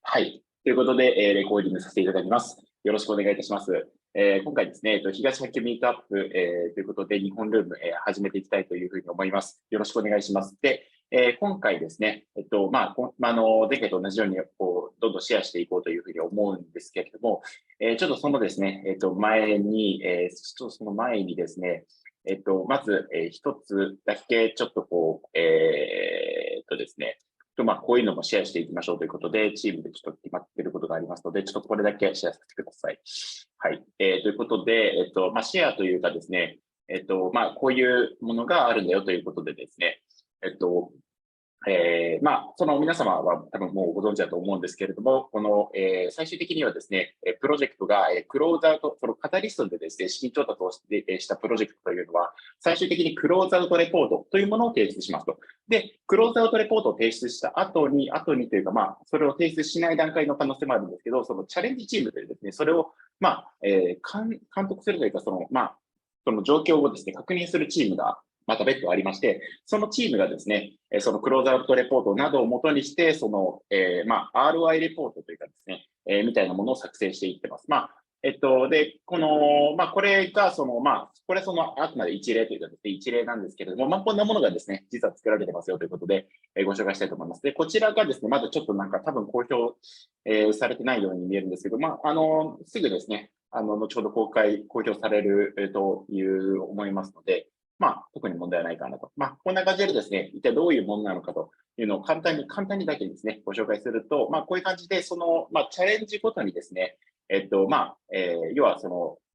はい。ということで、レコーディングさせていただきます。よろしくお願いいたします。今回ですね、東半球ミートアップ、ということで、日本ルーム、始めていきたいというふうに思います。よろしくお願いします。で、今回ですね、前回と同じようにどんどんシェアしていこうというふうに思うんですけれども、ちょっとそのですね、その前にですね、まず、一つだけちょっとですね、こういうのもシェアしていきましょうということで、チームでちょっと決まっていることがありますので、ちょっとこれだけシェアさせてください。はい。ということで、シェアというかですね、こういうものがあるんだよということでですね、その皆様は多分もうご存知だと思うんですけれども、この、最終的にはですね、プロジェクトが、クローズアウト、そのカタリストでですね、資金調達をしたプロジェクトというのは、最終的にクローズアウトレポートというものを提出しますと。で、クローズアウトレポートを提出した後にというか、それを提出しない段階の可能性もあるんですけど、そのチャレンジチームでですね、それを、監督するというか、その状況をですね、確認するチームが、また別途ありまして、そのチームがですね、そのクローズアウトレポートなどを元にして、その、ROI レポートというかですね、みたいなものを作成していってます。で、これが、これはあくまで一例というかですね、一例なんですけれども、こんなものがですね、実は作られてますよということで、ご紹介したいと思います。で、こちらがですね、まだちょっと多分公表、されてないように見えるんですけど、すぐですね、後ほど公表される、と思いますので、特に問題はないかなと。こんな感じでですね、一体どういうものなのかというのを簡単にだけですね、ご紹介すると、こういう感じで、チャレンジごとにですね、要は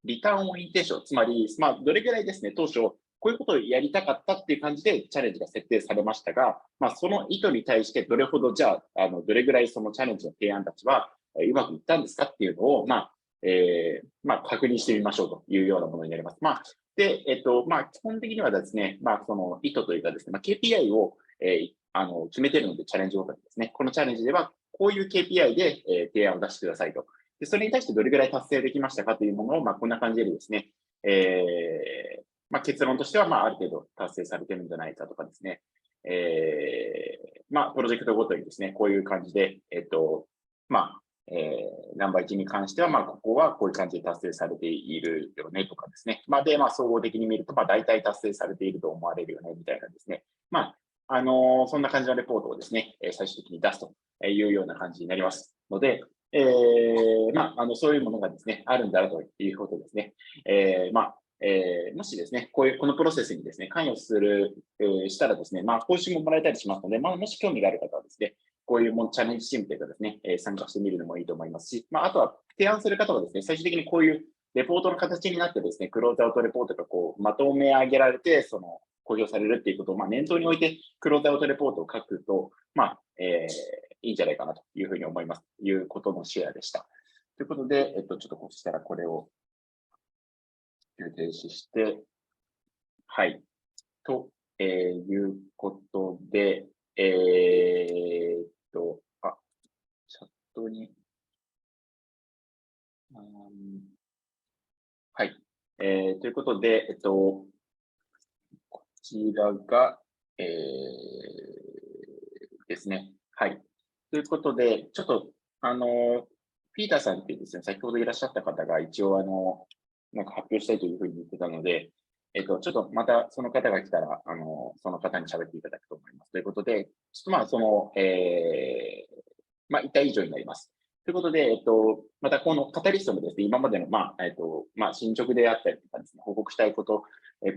リターンオインテーション、つまり、どれぐらいですね、当初、こういうことをやりたかったっていう感じでチャレンジが設定されましたが、その意図に対してどれほど、じゃあ、どれぐらいそのチャレンジの提案たちは、うまくいったんですかっていうのを、確認してみましょうというようなものになります。で、基本的にはですね、その意図というかですね、KPI を、決めているので、チャレンジごとにですね、このチャレンジでは、こういう KPI で、提案を出してくださいと。で、それに対してどれぐらい達成できましたかというものを、こんな感じでですね、結論としては、ある程度達成されてるんじゃないかとかですね、プロジェクトごとにですね、こういう感じで、ナンバー1に関しては、ここはこういう感じで達成されているよねとかですね。総合的に見ると、大体達成されていると思われるよねみたいなですね。そんな感じのレポートをですね、最終的に出すというような感じになりますので、そういうものがですね、あるんだなということですね。もしですね、このプロセスにですね、関与したらですね、報酬ももらえたりしますので、もし興味がある方はですね、こういうチャレンジチームというかですね、参加してみるのもいいと思いますし、あとは提案する方はですね、最終的にこういうレポートの形になってですね、クローズアウトレポートがまとめ上げられて、公表されるっていうことを念頭に置いて、クローズアウトレポートを書くと、いいんじゃないかなというふうに思います。ということのシェアでした。ということで、ちょっとこうしたらこれを停止して、はい。ということで、チャットに、はい。ということで、こちらが、ですね。はい。ということで、ちょっと、ピーターさんっていうですね、先ほどいらっしゃった方が一応、発表したいというふうに言ってたので、ちょっとまたその方が来たら、その方に喋っていただくと思います。ということで、ちょっと1体以上になります。ということで、またこのカタリストもですね、今までの、進捗であったりとかですね、報告したいこと、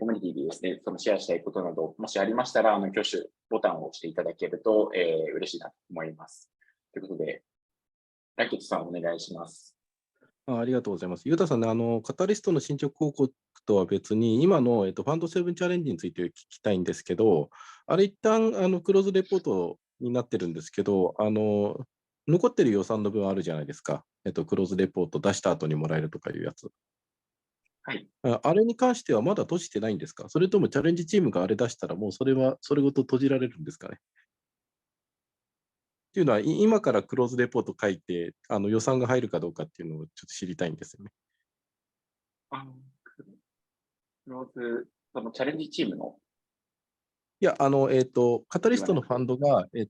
コミュニティでですね、シェアしたいことなど、もしありましたら、挙手ボタンを押していただけると、嬉しいなと思います。ということで、ラケットさん、お願いします。ありがとうございます。ゆうたさんね、カタリストの進捗報告とは別に、今の、ファンド7チャレンジについて聞きたいんですけど、あれ一旦クローズレポートになってるんですけど、残ってる予算の分あるじゃないですか。クローズレポート出した後にもらえるとかいうやつ。はい。あれに関してはまだ閉じてないんですか？それともチャレンジチームがあれ出したら、もうそれごと閉じられるんですかね？っていうのは、今からクローズレポート書いて、予算が入るかどうかっていうのをちょっと知りたいんですよね。クローズ、そのチャレンジチームのいや、カタリストのファンドが、はい。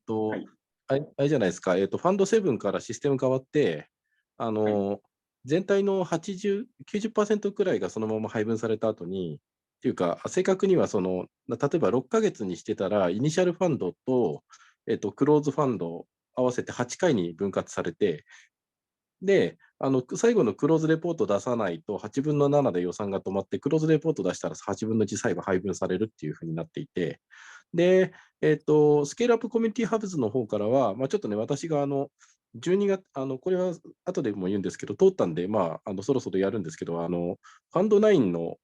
あれじゃないですか、ファンド7からシステム変わって、全体の80、90% くらいがそのまま配分された後に、っていうか、正確には例えば6ヶ月にしてたら、イニシャルファンドと、クローズファンド合わせて8回に分割されて、で、最後のクローズレポートを出さないと8分の7で予算が止まって、クローズレポート出したら8分の1最後配分されるっていうふうになっていて、で、スケールアップコミュニティハブズの方からは、ちょっとね、私が12月、これは後でも言うんですけど、通ったんで、そろそろやるんですけど、ファンド9の、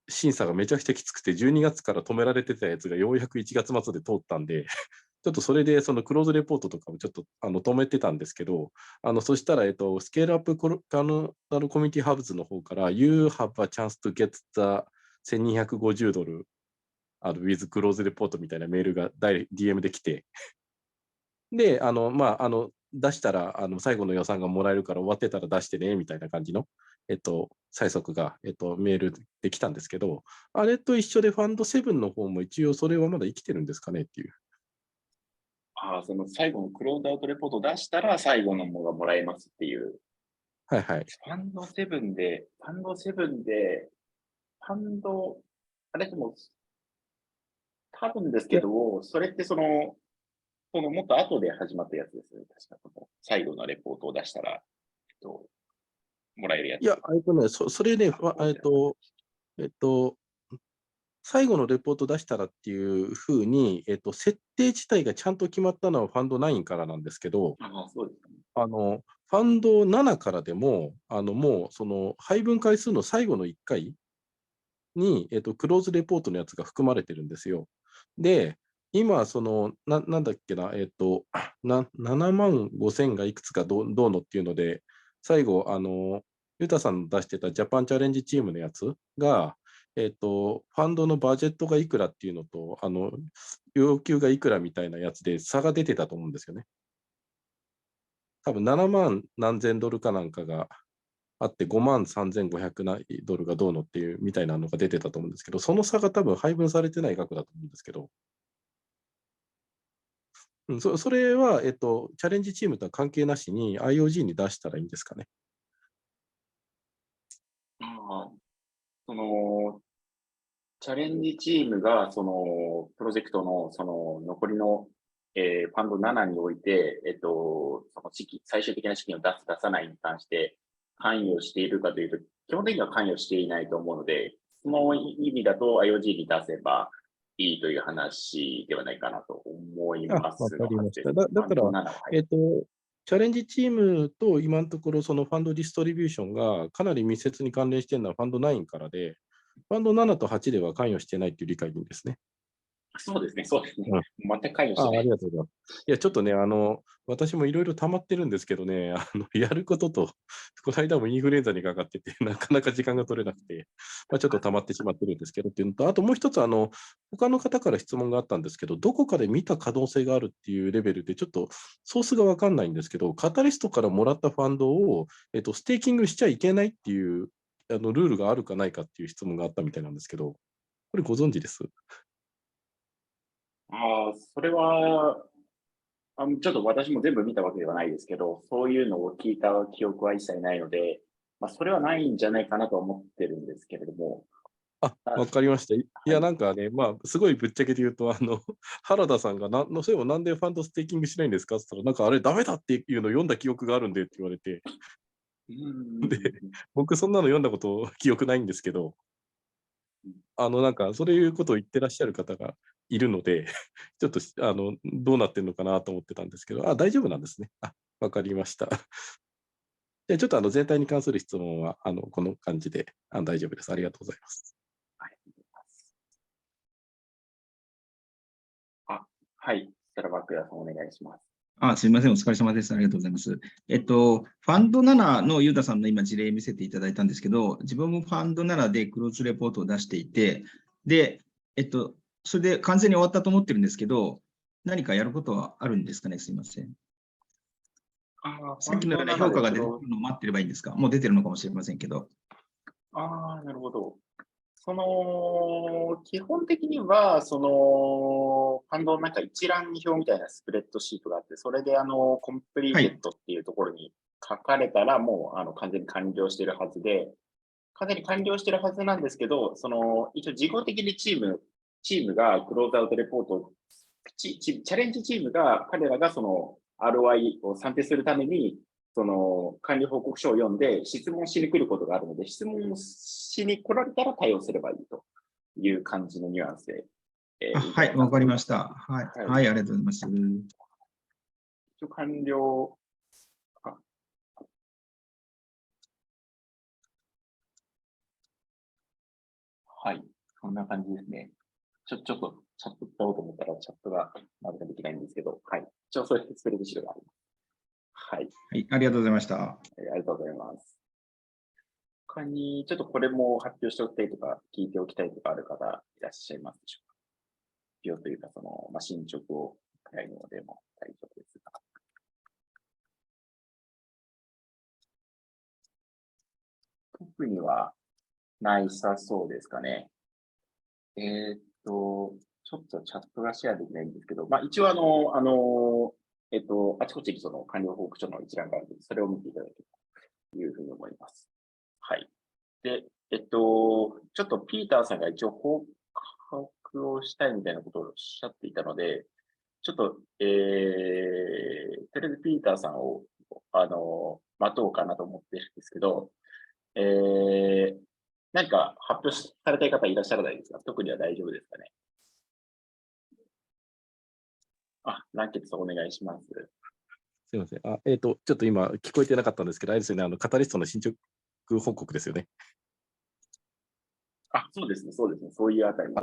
審査がめちゃくちゃきつくて、12月から止められてたやつがようやく1月末で通ったんで、ちょっとそれでそのクローズレポートとかもちょっと止めてたんですけど、そしたら、スケールアップコミュニティハブズの方から、You have a chance to get the $1250 with クローズレポートみたいなメールがDM で来て、で、出したら最後の予算がもらえるから終わってたら出してねみたいな感じの、催促が、メールできたんですけど、あれと一緒でファンド7の方も一応それはまだ生きてるんですかねっていう。その最後のクローズアウトレポートを出したら最後のものがもらえますっていう。はいはい。ファンド7で、あれでも、多分ですけど、それってそのもっと後で始まったやつですね。確か最後のレポートを出したら、もらえるやつ。いや、それね、最後のレポート出したらっていうふうに、設定自体がちゃんと決まったのはファンド9からなんですけど、そうですね。ファンド7からでも、もうその配分回数の最後の1回に、クローズレポートのやつが含まれてるんですよ。で、今、なんだっけな、7万5千がいくつかどうのっていうので、最後、ユタさんの出してたジャパンチャレンジチームのやつが、ファンドのバジェットがいくらっていうのと、要求がいくらみたいなやつで差が出てたと思うんですよね。多分7万何千ドルかなんかがあって、5万3500ドルがどうのっていうみたいなのが出てたと思うんですけど、その差が多分配分されてない額だと思うんですけど、それは、チャレンジチームとは関係なしに IOG に出したらいいんですかね。その、チャレンジチームが、プロジェクトの、残りの、ファンド7において、最終的な資金を出さないに関して関与しているかというと、基本的には関与していないと思うので、その意味だと IOG に出せばいいという話ではないかなと思いますわかのはずです。りました。だから、ファンド7は、はい。チャレンジチームと今のところそのファンドディストリビューションがかなり密接に関連しているのはファンド9からで、ファンド7と8では関与してないという理解でいいんですね。そうですね、そうですね。うん、全く関与してなあい。りがとうございます。いや、ちょっとね、私もいろいろ溜まってるんですけどね、やることと、この間もインフルエンザにかかってて、なかなか時間が取れなくて、ちょっと溜まってしまってるんですけどっていうのと、あともう一つ、他の方から質問があったんですけど、どこかで見た可能性があるっていうレベルで、ちょっとソースがわかんないんですけど、カタリストからもらったファンドを、ステーキングしちゃいけないっていうルールがあるかないかっていう質問があったみたいなんですけど、これご存知です？それは、ちょっと私も全部見たわけではないですけど、そういうのを聞いた記憶は一切ないので、それはないんじゃないかなと思ってるんですけれども。わかりました。いや、はい。なんかね、すごいぶっちゃけて言うと、原田さんがそういえばなんでファンドステーキングしないんですかって言ったら、なんかあれダメだっていうのを読んだ記憶があるんでって言われて、うで、ん。僕そんなの読んだこと記憶ないんですけど、なんかそういうことを言ってらっしゃる方がいるので、ちょっとどうなってんのかなと思ってたんですけど、大丈夫なんですね。わかりました。じゃあちょっと全体に関する質問は、この感じで大丈夫です。ありがとうございます。はい。はい。そしたらバックヤさんお願いします。すみません、お疲れ様です。ありがとうございます。ファンド7のユータさんの今事例見せていただいたんですけど、自分もファンド7でクローズレポートを出していて、で、それで完全に終わったと思ってるんですけど、何かやることはあるんですかね、すみません。さっきのような評価が出てくるのを待ってればいいんですか？もう出てるのかもしれませんけど。なるほど。基本的には、ファンドのなんか一覧表みたいなスプレッドシートがあって、それでコンプリーテッドっていうところに書かれたら、もう完全に完了しているはずで、完全に完了しているはずなんですけど、一応、事後的にチームがクローズアウトレポート、チャレンジチームが、彼らがROI を算定するために、管理報告書を読んで質問しに来ることがあるので、質問しに来られたら対応すればいいという感じのニュアンスで。はい、わかりました。はい、はいはい、ありがとうございます。一応完了。はい、こんな感じですね。ちょっとチャット使おうと思ったら、チャットがなぜかできないんですけど、はい。一応そういうスプレッドシートがあります。はい。はい、ありがとうございました。ありがとうございます。他に、ちょっとこれも発表しておきたいとか、聞いておきたいとかある方いらっしゃいますでしょうか。発表というか、進捗を早いのでも大丈夫ですが。特にはないさそうですかね。ちょっとチャットがシェアできないんですけど、一応あちこちに完了報告書の一覧があるので、それを見ていただければというふうに思います。はい。で、ちょっとピーターさんが一応報告をしたいみたいなことをおっしゃっていたので、ちょっと、とりあえずピーターさんを、待とうかなと思ってるんですけど、何か発表されたい方いらっしゃらないですか？特には大丈夫ですかね？ランケットさんお願いします。すみません。ちょっと今聞こえてなかったんですけど、あれですよね、カタリストの進捗報告ですよね。そうですね、そうですね、そういうあたり。い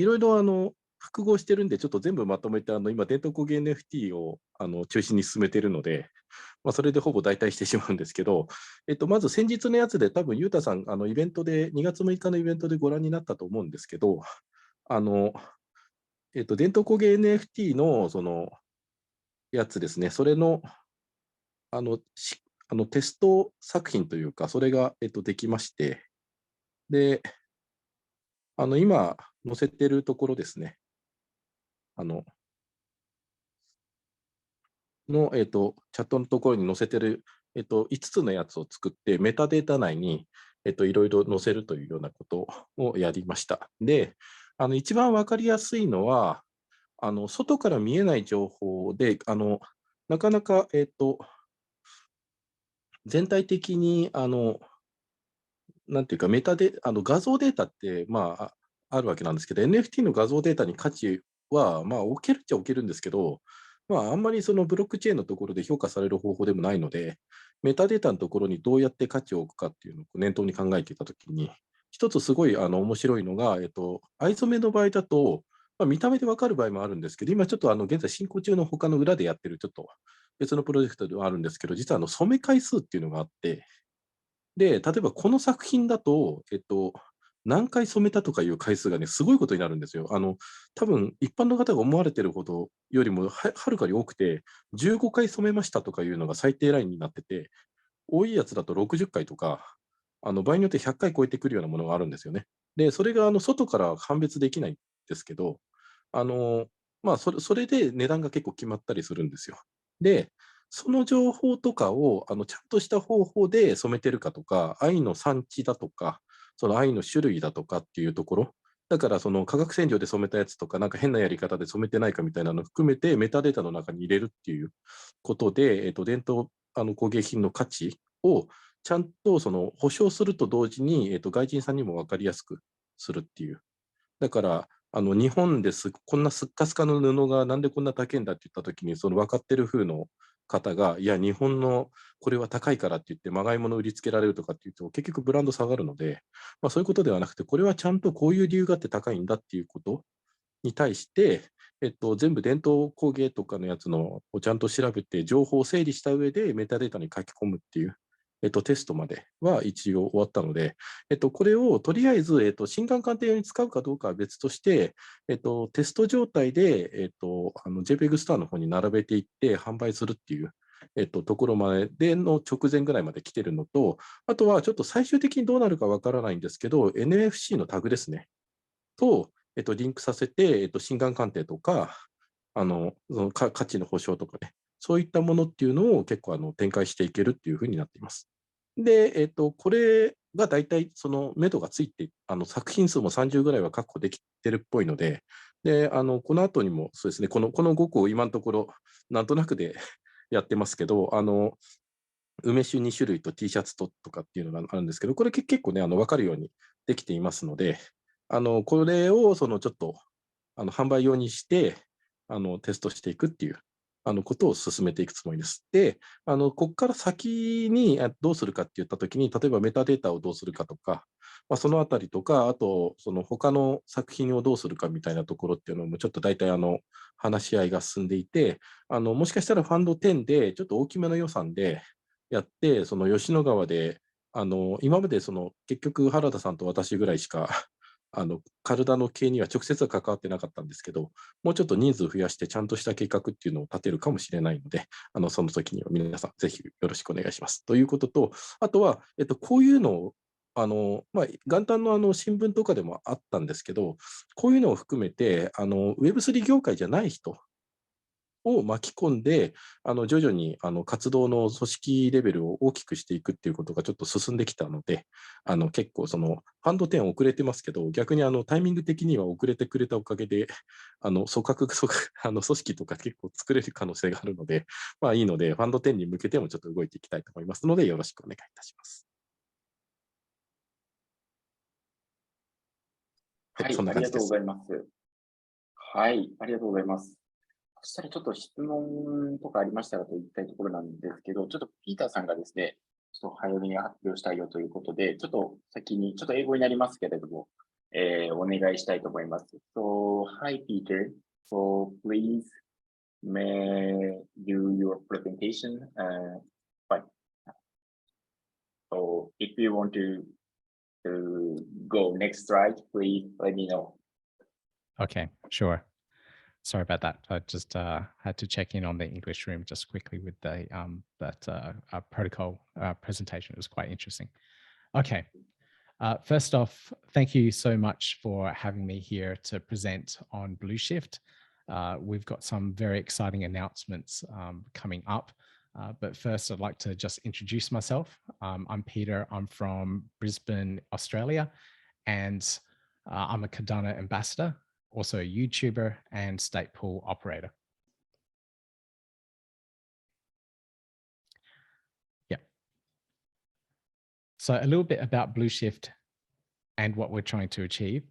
ろいろ複合してるんで、ちょっと全部まとめて、今、伝統工芸 NFT を中心に進めてるので、それでほぼ代替してしまうんですけど、まず先日のやつで、多分ゆうたさん、イベントで、2月6日のイベントでご覧になったと思うんですけど、伝統工芸 NFT のやつですね、それのテスト作品というか、それができまして、で、今載せてるところですね、チャットのところに載せてる、5つのやつを作って、メタデータ内に、いろいろ載せるというようなことをやりました。で、一番わかりやすいのは、外から見えない情報で、なかなか、全体的に、なんていうか、画像データって、あるわけなんですけど、NFT の画像データに価値は、置けるっちゃ置けるんですけど、あんまりそのブロックチェーンのところで評価される方法でもないので、メタデータのところにどうやって価値を置くかっていうのを念頭に考えていたときに、一つすごい面白いのが、藍染めの場合だと、見た目で分かる場合もあるんですけど、今ちょっと現在進行中の他の裏でやってるちょっと別のプロジェクトではあるんですけど、実は染め回数っていうのがあって、で、例えばこの作品だと、何回染めたとかいう回数がね、すごいことになるんですよ。多分一般の方が思われてるほどよりもはるかに多くて、15回染めましたとかいうのが最低ラインになってて、多いやつだと60回とか、場合によって100回超えてくるようなものがあるんですよね。で、それが外から判別できないんですけど、それで値段が結構決まったりするんですよ。で、その情報とかをちゃんとした方法で染めてるかとか、藍の産地だとか、その藍の種類だとかっていうところ、だからその化学洗浄で染めたやつとか、なんか変なやり方で染めてないかみたいなのを含めてメタデータの中に入れるっていうことで、伝統工芸品の価値をちゃんと保証すると同時に、外人さんにも分かりやすくするっていう。だから日本ですこんなすっかすかの布がなんでこんな高いんだって言ったときに、その分かってる風の方が、いや、日本のこれは高いからって言って、まがいもの売りつけられるとかっていうと、結局ブランド下がるので、そういうことではなくて、これはちゃんとこういう理由があって高いんだっていうことに対して、全部伝統工芸とかのやつのをちゃんと調べて、情報を整理した上でメタデータに書き込むっていう、テストまでは一応終わったので、これをとりあえず、新眼鑑定用に使うかどうかは別として、テスト状態で、JPEG ストアの方に並べていって販売するっていうところまでの直前ぐらいまで来てるのと、あとはちょっと最終的にどうなるかわからないんですけど、NFC のタグですね。と、リンクさせて、心眼鑑定とか、その価値の保証とかね、そういったものっていうのを結構展開していけるっていうふうになっています。で、これが大体その目処がついて、作品数も30ぐらいは確保できてるっぽいので、で、この後にもそうですね、この5個を今のところ、なんとなくでやってますけど、梅酒2種類と T シャツとかっていうのがあるんですけど、これ結構ね、分かるようにできていますので、これをちょっと販売用にして、テストしていくっていうことを進めていくつもりです。で、ここから先にどうするかって言ったときに、例えばメタデータをどうするかとか、そのあたりとか、あと、その他の作品をどうするかみたいなところっていうのも、ちょっと大体話し合いが進んでいて、もしかしたらファンド10で、ちょっと大きめの予算でやって、その吉野川で、今まで結局原田さんと私ぐらいしかカルダの系には直接は関わってなかったんですけど、もうちょっと人数増やしてちゃんとした計画っていうのを立てるかもしれないので、その時には皆さんぜひよろしくお願いします。ということと、あとは、こういうのを、元旦の新聞とかでもあったんですけど、こういうのを含めて、Web3 業界じゃない人を巻き込んで、徐々に活動の組織レベルを大きくしていくっていうことがちょっと進んできたので、結構ファンド10遅れてますけど、逆にタイミング的には遅れてくれたおかげで、組織とか結構作れる可能性があるので、いいので、ファンド10に向けてもちょっと動いていきたいと思いますので、よろしくお願いいたします。はい、ありがとうございます。はい、ありがとうございます。そしたらちょっと質問とかありましたらと言いたいところなんですけど、ちょっとピーターさんがですね、ちょっと早めに発表したいよということで、ちょっと先に、ちょっと英語になりますけれども、お願いしたいと思います。So, hi Peter. So, please may do your presentation. But so, if you want to go next slide, please let me know. Okay, sure. Sorry about that. I just had to check in on the English room just quickly with the protocol presentation. It was quite interesting. Okay. First off, thank you so much for having me here to present on Blueshif. We've got some very exciting announcements coming up. But first, I'd like to just introduce myself. I'm Peter. I'm from Brisbane, Australia, and I'm a Cardano ambassador, also a YouTuber and state pool operator. Yeah. So a little bit about Blueshif and what we're trying to achieve.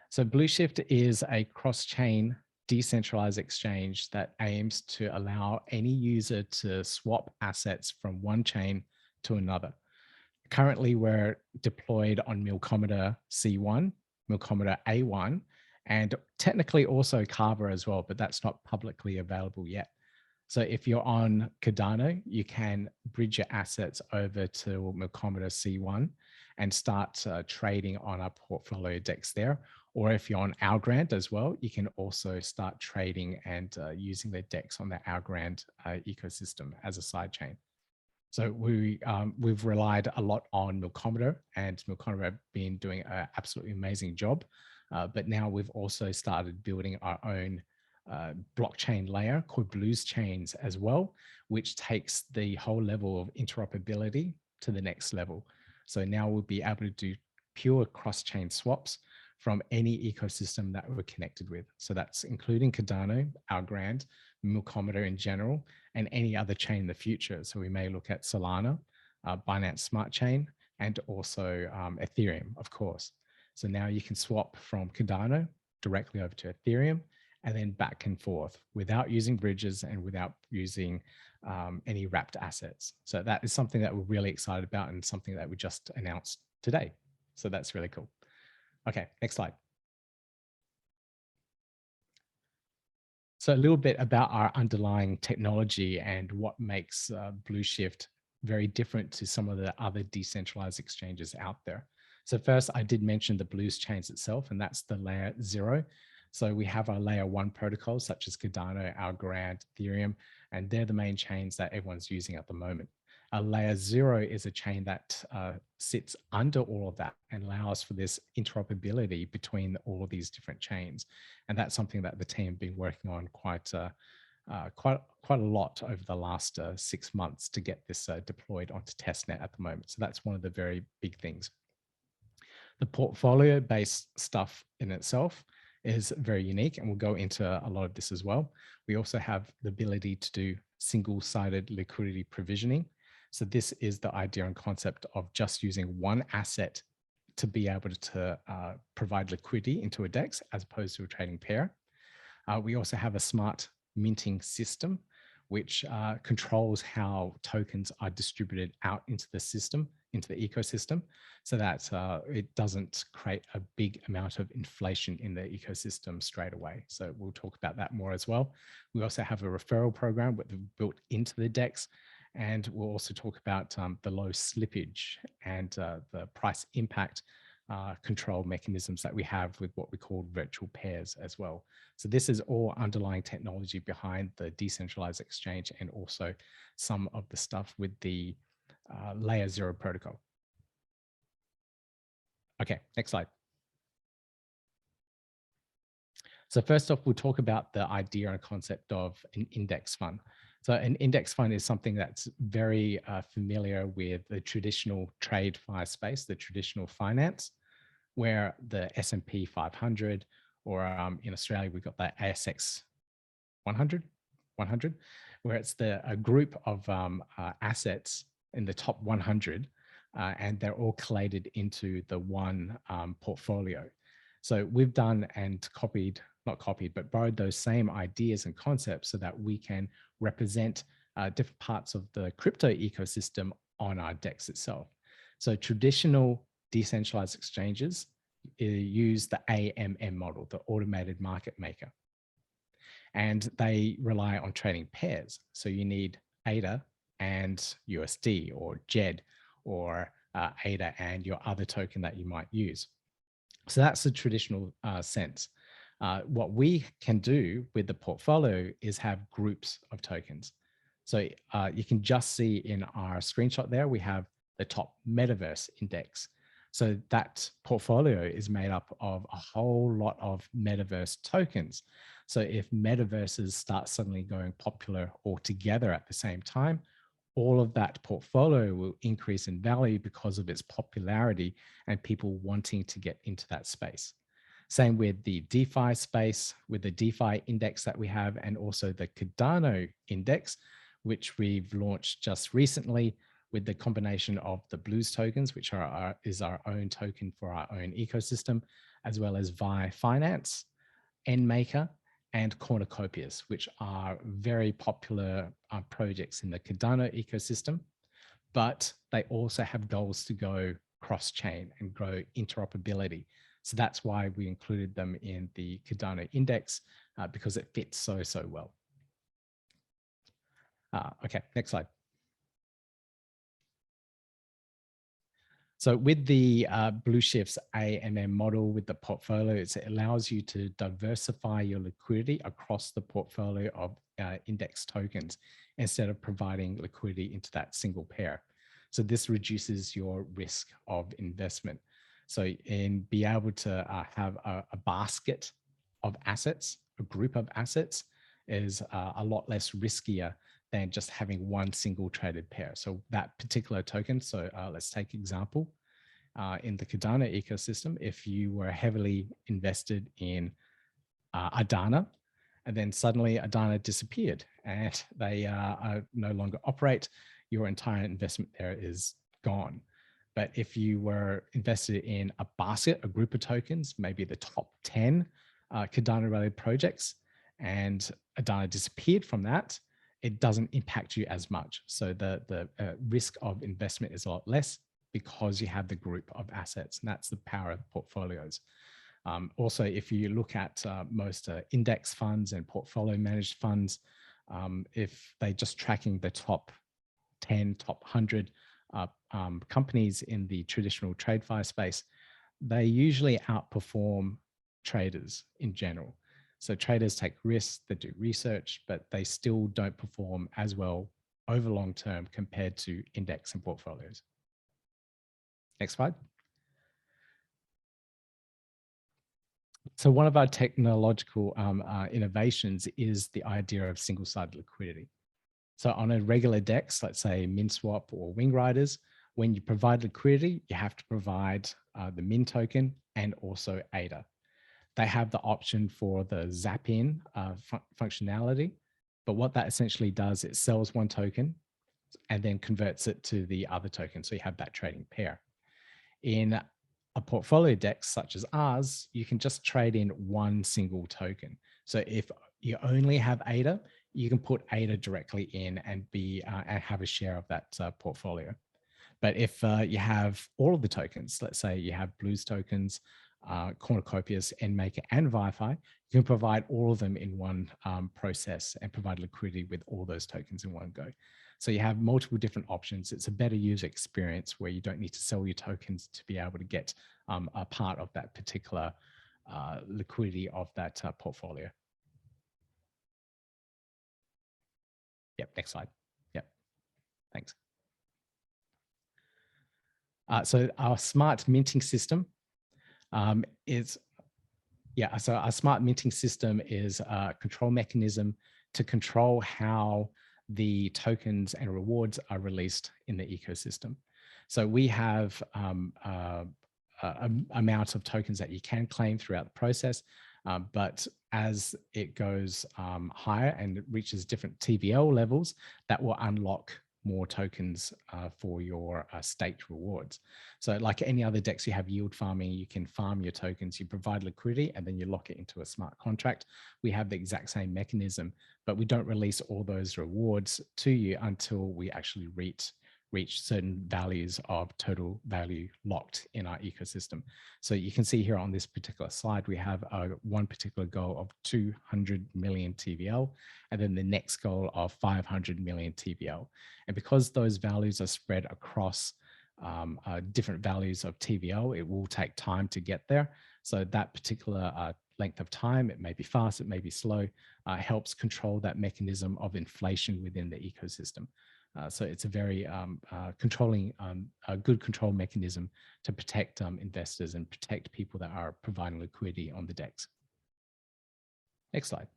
So Blueshif is a cross-chain decentralized exchange that aims to allow any user to swap assets from one chain to another. Currently, we're deployed on Milcometer C1, Milcometer A1, and technically also Kava as well, but that's not publicly available yet. So if you're on Cardano, you can bridge your assets over to Milcometer C1 and start trading on our portfolio DEX there. Or if you're on Algorand as well, you can also start trading and using the DEX on the Algorand ecosystem as a sidechain. So we've relied a lot on Milcometer, and Milcometer have been doing an absolutely amazing job. But now we've also started building our own blockchain layer called Blueshif as well, which takes the whole level of interoperability to the next level. So now we'll be able to do pure cross-chain swaps from any ecosystem that we're connected with. So that's including Cardano, Algorand, Milcometer in general, and any other chain in the future. So we may look at Solana, Binance Smart Chain, and also Ethereum, of course. So now you can swap from Cardano directly over to Ethereum and then back and forth without using bridges and without using any wrapped assets. So that is something that we're really excited about and something that we just announced today. So that's really cool. Okay, next slide. So a little bit about our underlying technology and what makes Blueshif very different to some of the other decentralized exchanges out there. So first, I did mention the Blueshif itself, and that's the layer 0. So we have our layer 1 protocols such as Cardano, Algorand, Ethereum, and they're the main chains that everyone's using at the moment. Layer 0 is a chain that sits under all of that and allows for this interoperability between all of these different chains. And that's something that the team have been working on quite a lot over the last 6 months to get this deployed onto testnet at the moment. So that's one of the very big things. The portfolio-based stuff in itself is very unique, and we'll go into a lot of this as well. We also have the ability to do single-sided liquidity provisioning. So this is the idea and concept of just using one asset to be able to provide liquidity into a DEX as opposed to a trading pair. We also have a smart minting system, which controls how tokens are distributed out into the system, into the ecosystem, so that it doesn't create a big amount of inflation in the ecosystem straight away. So we'll talk about that more as well. We also have a referral program with built into the DEX, and we'll also talk about the low slippage and the price impact control mechanisms that we have with what we call virtual pairs as well. So this is all underlying technology behind the decentralized exchange and also some of the stuff with the layer 0 protocol. Okay, next slide. So first off, we'll talk about the idea and concept of an index fund. So an index fund is something that's very familiar with the traditional TradeFi space, the traditional finance, where the S&P 500, or in Australia, we've got the ASX 100, where it's a group of assets in the top 100, and they're all collated into the one portfolio. So we've done and but borrowed those same ideas and concepts so that we can represent different parts of the crypto ecosystem on our DEX itself. So traditional decentralized exchanges use the AMM model, the automated market maker. And they rely on trading pairs. So you need ADA and USD, or JED, or ADA and your other token that you might use. So that's the traditional sense. What we can do with the portfolio is have groups of tokens. So you can just see in our screenshot there, we have the top metaverse index. So that portfolio is made up of a whole lot of metaverse tokens. So if metaverses start suddenly going popular altogether at the same time, all of that portfolio will increase in value because of its popularity and people wanting to get into that space. Same with the DeFi space, with the DeFi index that we have, and also the Cardano index, which we've launched just recently with the combination of the Blues tokens, which is our own token for our own ecosystem, as well as Vi Finance, NMaker, and Cornucopias, which are very popular projects in the Cardano ecosystem, but they also have goals to go cross-chain and grow interoperability. So that's why we included them in the Cardano index, because it fits so well. Okay, next slide. So with the Blueshif's AMM model with the portfolios, it allows you to diversify your liquidity across the portfolio of index tokens instead of providing liquidity into that single pair. So this reduces your risk of investment. So in be able to have a basket of assets, a group of assets, is a lot less riskier than just having one single traded pair. So that particular token, so let's take example, in the Cardano ecosystem, if you were heavily invested in Adana, and then suddenly Adana disappeared and they no longer operate, your entire investment there is gone. But if you were invested in a basket, a group of tokens, maybe the top 10 Cardano-related projects, and Adana disappeared from that, it doesn't impact you as much. So the risk of investment is a lot less because you have the group of assets, and that's the power of portfolios. Also, if you look at most index funds and portfolio managed funds, if they're just tracking the top 10, top 100 companies in the traditional TradeFi space, they usually outperform traders in general. So traders take risks, they do research, but they still don't perform as well over long term compared to index and portfolios. Next slide. So one of our technological innovations is the idea of single-sided liquidity. So on a regular DEX, let's say MinSwap or Wing Riders, when you provide liquidity, you have to provide the Min token and also ADA. They have the option for the zap in functionality, but what that essentially does, it sells one token and then converts it to the other token. So you have that trading pair. In a portfolio DEX such as ours, you can just trade in one single token. So if you only have ADA, you can put ADA directly in and and have a share of that portfolio. But if you have all of the tokens, let's say you have Blues tokens, Cornucopias, EnMaker, and Wi-Fi, you can provide all of them in one process and provide liquidity with all those tokens in one go. So you have multiple different options. It's a better user experience where you don't need to sell your tokens to be able to get a part of that particular liquidity of that portfolio. Yep, next slide. Yep, thanks. So our smart minting system so our smart minting system is a control mechanism to control how the tokens and rewards are released in the ecosystem. So we have amount of tokens that you can claim throughout the process, but as it goes higher and it reaches different TVL levels, that will unlock more tokens for your staked rewards. So like any other DEX, you have yield farming, you can farm your tokens, you provide liquidity, and then you lock it into a smart contract. We have the exact same mechanism, but we don't release all those rewards to you until we actually reach certain values of total value locked in our ecosystem. So you can see here on this particular slide, we have one particular goal of 200 million TVL, and then the next goal of 500 million TVL. And because those values are spread across different values of TVL, it will take time to get there. So that particular length of time, it may be fast, it may be slow, helps control that mechanism of inflation within the ecosystem. So it's a very a good control mechanism to protect investors and protect people that are providing liquidity on the DEX. Next slide.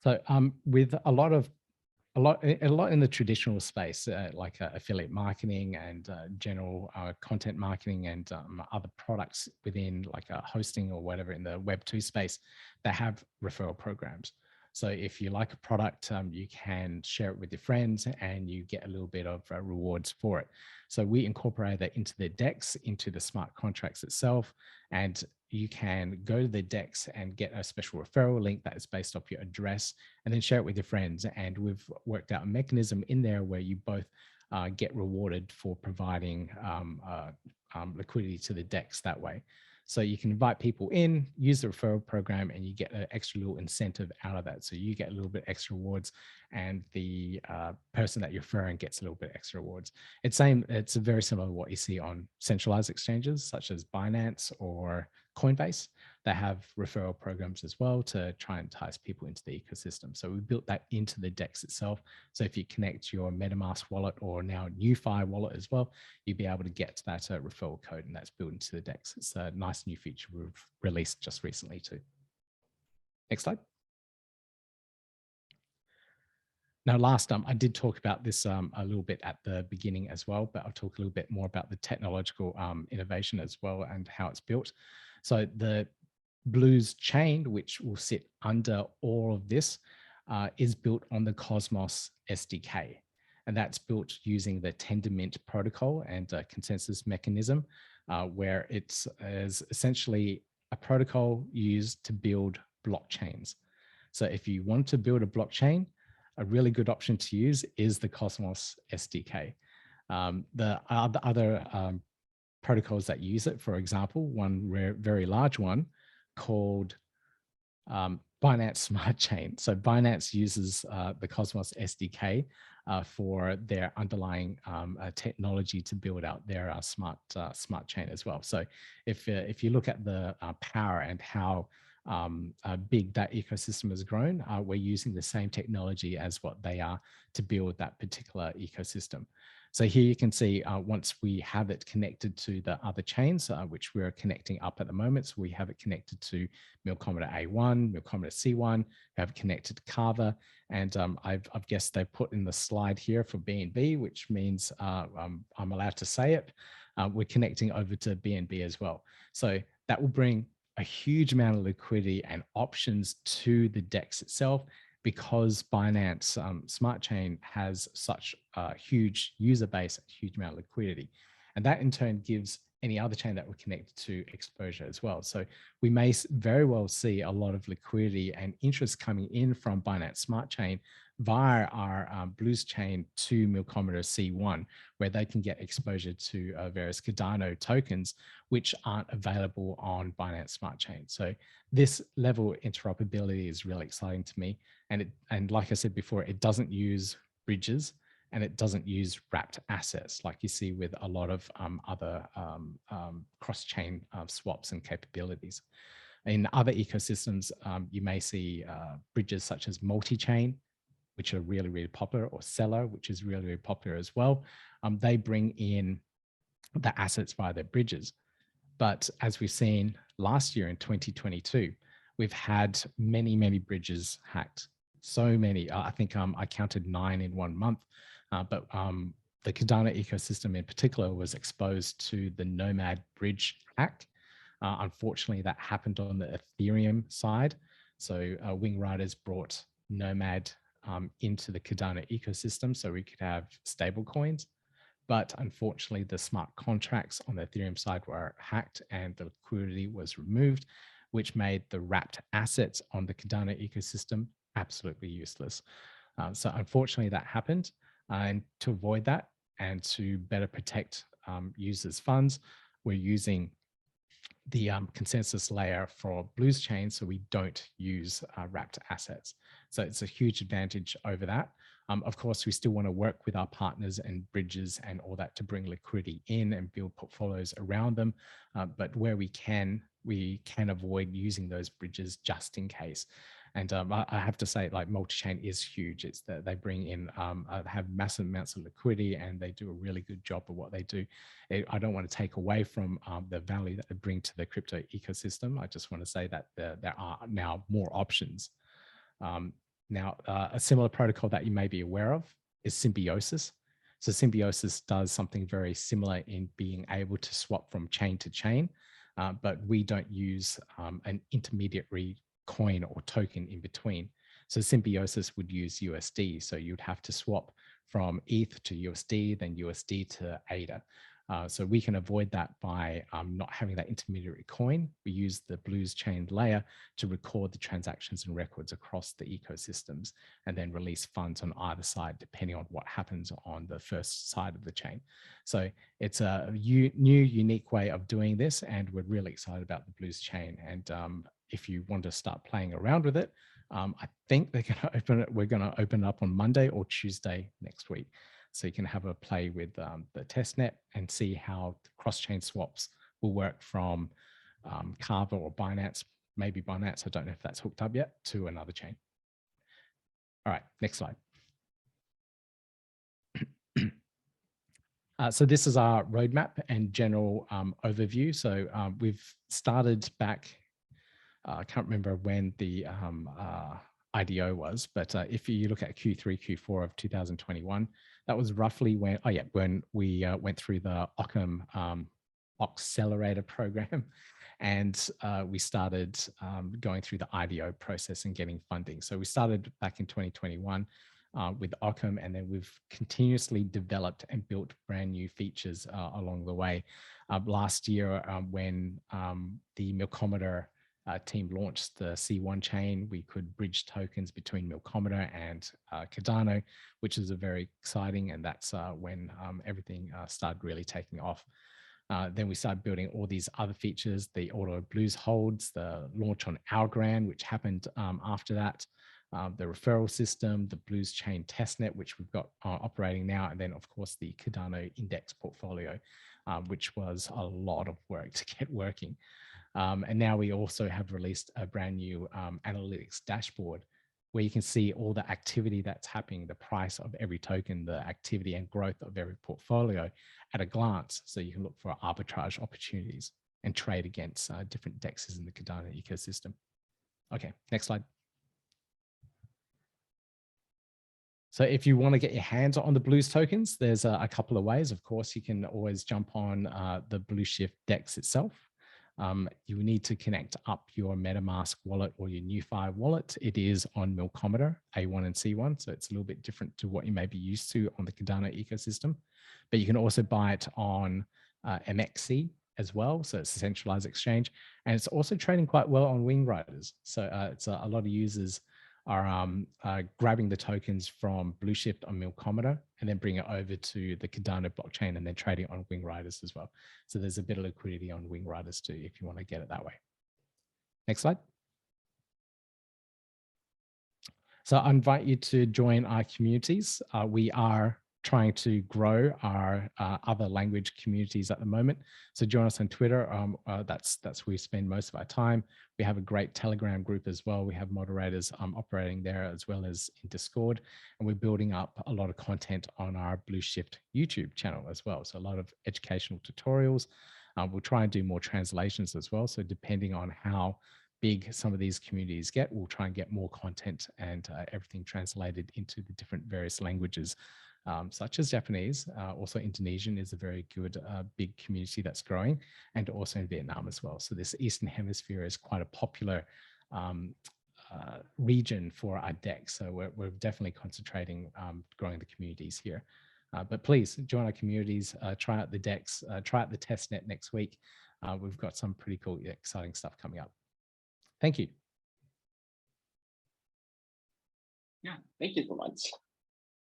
So with a lot in the traditional space, like affiliate marketing and general content marketing and other products within like hosting or whatever in the Web2 space, they have referral programs. So if you like a product, you can share it with your friends and you get a little bit of rewards for it. So we incorporate that into the DEX, into the smart contracts itself, and you can go to the DEX and get a special referral link that is based off your address and then share it with your friends. And we've worked out a mechanism in there where you both get rewarded for providing liquidity to the DEX that way. So you can invite people in, use the referral program, and you get an extra little incentive out of that. So you get a little bit extra rewards, and the person that you're referring gets a little bit extra rewards. It's very similar to what you see on centralized exchanges such as Binance or Coinbase. They have referral programs as well to try and entice people into the ecosystem. So we built that into the DEX itself. So if you connect your MetaMask wallet or now NewFi wallet as well, you'll be able to get that referral code, and that's built into the DEX. It's a nice new feature we've released just recently too. Next slide. Now, last I did talk about this a little bit at the beginning as well, but I'll talk a little bit more about the technological innovation as well and how it's built. So the Blues chain, which will sit under all of this, is built on the Cosmos SDK. And that's built using the Tendermint protocol and consensus mechanism, where it's essentially a protocol used to build blockchains. So if you want to build a blockchain, a really good option to use is the Cosmos SDK. The other protocols that use it, for example, one very large one called Binance Smart Chain. So Binance uses the Cosmos SDK for their underlying technology to build out their smart chain as well. So if you look at the power and how big that ecosystem has grown, we're using the same technology as what they are to build that particular ecosystem. So here you can see once we have it connected to the other chains, which we're connecting up at the moment. So we have it connected to Milcometer A1, Milcometer C1, we have it connected to Carver, and I've guessed they put in the slide here for BNB, which means I'm allowed to say it. We're connecting over to BNB as well. So that will bring a huge amount of liquidity and options to the DEX itself, because Binance Smart Chain has such a huge user base, a huge amount of liquidity. And that in turn gives any other chain that we're connected to exposure as well. So we may very well see a lot of liquidity and interest coming in from Binance Smart Chain via our Blues chain to Milcometer C1, where they can get exposure to various Cardano tokens, which aren't available on Binance Smart Chain. So this level of interoperability is really exciting to me. And like I said before, it doesn't use bridges and it doesn't use wrapped assets like you see with a lot of other cross-chain swaps and capabilities. In other ecosystems, you may see bridges such as multi-chain, which are really, really popular, or Seller, which is really, really popular as well. They bring in the assets via their bridges. But as we've seen last year in 2022, we've had many, many bridges hacked. So many, I think I counted 9 in 1 month, but the Cardano ecosystem in particular was exposed to the Nomad bridge hack. Unfortunately, that happened on the Ethereum side. So Wing Riders brought Nomad into the Cardano ecosystem so we could have stable coins. But unfortunately, the smart contracts on the Ethereum side were hacked and the liquidity was removed, which made the wrapped assets on the Cardano ecosystem absolutely useless. So unfortunately, that happened. And to avoid that and to better protect users' funds, we're using the consensus layer for Blues chain, so we don't use wrapped assets. So it's a huge advantage over that. Of course, we still want to work with our partners and bridges and all that to bring liquidity in and build portfolios around them. But where we can avoid using those bridges just in case. And I have to say, like, multi-chain is huge. It's that they bring in, have massive amounts of liquidity, and they do a really good job of what they do. I don't want to take away from the value that they bring to the crypto ecosystem. I just want to say that there are now more options. Now, a similar protocol that you may be aware of is Symbiosis. So Symbiosis does something very similar in being able to swap from chain to chain, but we don't use an intermediary coin or token in between. So Symbiosis would use USD. So you'd have to swap from ETH to USD, then USD to ADA. So we can avoid that by not having that intermediary coin. We use the Blues chain layer to record the transactions and records across the ecosystems and then release funds on either side, depending on what happens on the first side of the chain. So it's a new, unique way of doing this, and we're really excited about the Blues chain. And if you want to start playing around with it, I think they're going to open it. We're going to open it up on Monday or Tuesday next week. So you can have a play with the testnet and see how cross-chain swaps will work from Carver or Binance, maybe Binance, I don't know if that's hooked up yet, to another chain. All right, next slide. So this is our roadmap and general overview. So we've started back, I can't remember when the IDO was, but if you look at Q3, Q4 of 2021, that was roughly when, when we went through the Occam accelerator program, and we started going through the IDO process and getting funding. So we started back in 2021 with Occam, and then we've continuously developed and built brand new features along the way. Last year, when the Milcometer team launched the C1 chain, we could bridge tokens between Milcometer and Cardano, which is a very exciting, and that's when everything started really taking off. Then we started building all these other features, the auto blues holds, the launch on Algorand, which happened after that, the referral system, the Blues chain testnet, which we've got operating now, and then of course the Cardano index portfolio, which was a lot of work to get working. And now we also have released a brand new analytics dashboard where you can see all the activity that's happening, the price of every token, the activity and growth of every portfolio at a glance. So you can look for arbitrage opportunities and trade against different DEXs in the Cardano ecosystem. Okay, next slide. So if you want to get your hands on the Blues tokens, there's a couple of ways. Of course, you can always jump on the Blueshif DEX itself. You need to connect up your MetaMask wallet or your NuFi wallet. It is on Milkometer, A1 and C1, so it's a little bit different to what you may be used to on the Cardano ecosystem. But you can also buy it on MXC as well, so it's a centralized exchange. And it's also trading quite well on Wing Riders. So it's a lot of users are grabbing the tokens from Blueshif on Milkometer and then bring it over to the Cardano blockchain and then trading on Wing Riders as well. So there's a bit of liquidity on Wing Riders too, if you want to get it that way. Next slide. So I invite you to join our communities. We are trying to grow our other language communities at the moment. So join us on Twitter. That's where we spend most of our time. We have a great Telegram group as well. We have moderators operating there as well as in Discord. And we're building up a lot of content on our Blueshif YouTube channel as well. So a lot of educational tutorials. We'll try and do more translations as well. So depending on how big some of these communities get, we'll try and get more content and everything translated into the different various languages. Such as Japanese. Also Indonesian is a very good big community that's growing, and also in Vietnam as well. So this Eastern Hemisphere is quite a popular region for our DEX. So we're definitely concentrating growing the communities here. But please join our communities, try out the DEX, try out the testnet next week. We've got some pretty cool, exciting stuff coming up. Thank you. Yeah, thank you so much.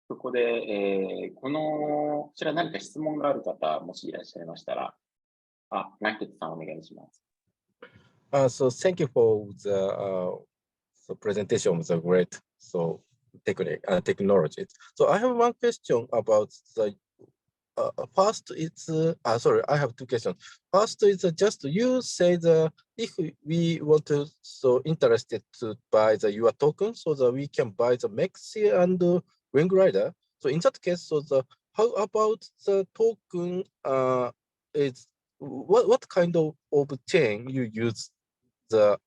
ここで、こちら何か質問がある方、もしいらっしゃいましたら、ランケットさんお願いします。So thank you for the presentation of the great technology. So I have one question about the first. It's sorry, I have two questions. First is just you say if we want to interested to buy your token, so that we can buy the Maxi and Wing Rider. So in that case, how about the token is what kind of chain you use the